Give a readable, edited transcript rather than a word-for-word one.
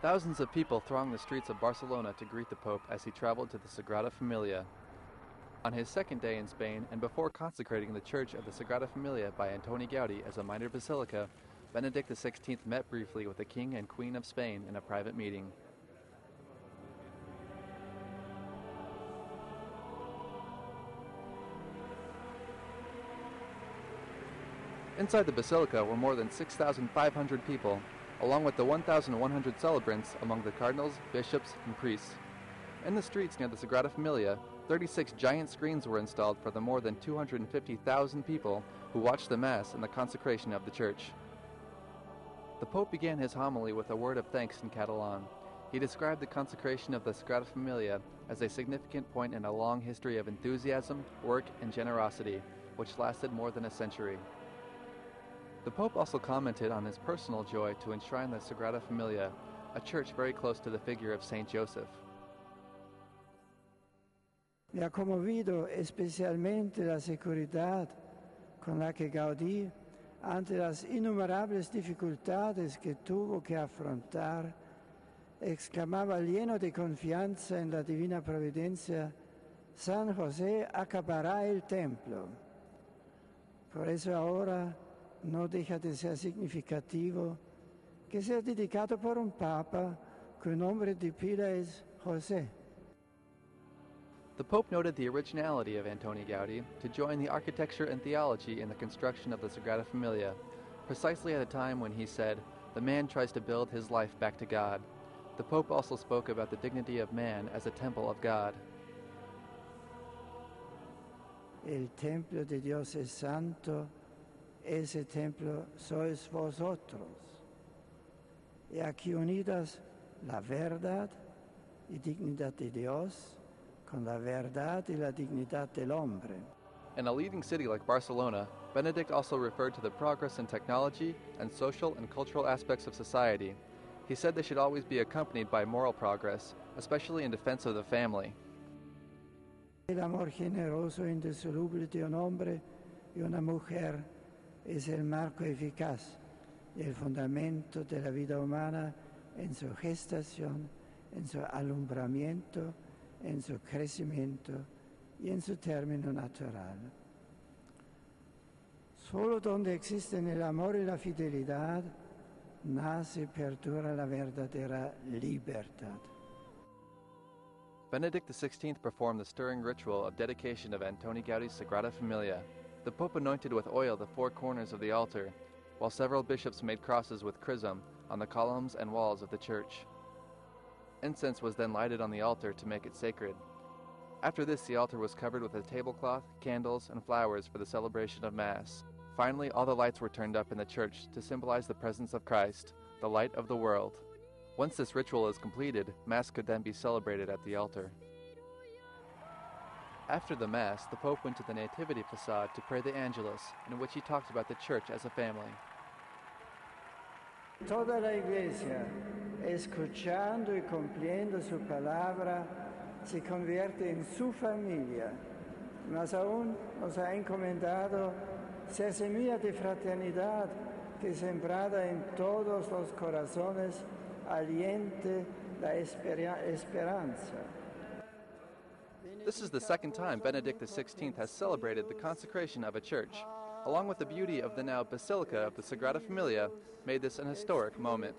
Thousands of people thronged the streets of Barcelona to greet the Pope as he traveled to the Sagrada Familia. On his second day in Spain, and before consecrating the Church of the Sagrada Familia by Antoni Gaudí as a minor basilica, Benedict XVI met briefly with the King and Queen of Spain in a private meeting. Inside the basilica were more than 6,500 people, along with the 1,100 celebrants among the cardinals, bishops, and priests. In the streets near the Sagrada Familia, 36 giant screens were installed for the more than 250,000 people who watched the Mass and the consecration of the church. The Pope began his homily with a word of thanks in Catalan. He described the consecration of the Sagrada Familia as a significant point in a long history of enthusiasm, work, and generosity, which lasted more than a century. The Pope also commented on his personal joy to enshrine the Sagrada Familia, a church very close to the figure of Saint Joseph. Me ha conmovido especialmente la seguridad con la que Gaudí, ante las innumerables dificultades que tuvo que afrontar, exclamaba lleno de confianza en la divina providencia: San José acabará el templo. Por eso ahora no deja de ser significativo que sea dedicado por un papa cuyo nombre de pila es José. The Pope noted the originality of Antoni Gaudí to join the architecture and theology in the construction of the Sagrada Familia, precisely at a time when he said, "The man tries to build his life back to God." The Pope also spoke about the dignity of man as a temple of God. El templo de Dios es santo, ese templo sois vosotros. Y aquí unidas la verdad y dignidad de Dios con la verdad y la dignidad del hombre. In a leading city like Barcelona, Benedict also referred to the progress in technology and social and cultural aspects of society. He said they should always be accompanied by moral progress, especially in defense of the family. El amor generoso e indisoluble de un hombre y una mujer es el marco eficaz y el fundamento de la vida humana en su gestación, en su alumbramiento, en su crecimiento y en su término natural. Solo donde existen el amor y la fidelidad, nace y perdura la verdadera libertad. Benedict XVI performed the stirring ritual of dedication of Antoni Gaudí's Sagrada Familia. The Pope anointed with oil the four corners of the altar, while several bishops made crosses with chrism on the columns and walls of the church. Incense was then lighted on the altar to make it sacred. After this, the altar was covered with a tablecloth, candles, and flowers for the celebration of Mass. Finally, all the lights were turned up in the church to symbolize the presence of Christ, the light of the world. Once this ritual is completed, Mass could then be celebrated at the altar. After the Mass, the Pope went to the Nativity facade to pray the Angelus, in which he talked about the Church as a family. Toda la Iglesia, escuchando y cumpliendo su palabra, se convierte en su familia. Más aún nos ha encomendado ser semilla de fraternidad que sembrada en todos los corazones aliente la esperanza. This is the second time Benedict XVI has celebrated the consecration of a church. Along with the beauty of the now Basilica of the Sagrada Familia, made this an historic moment.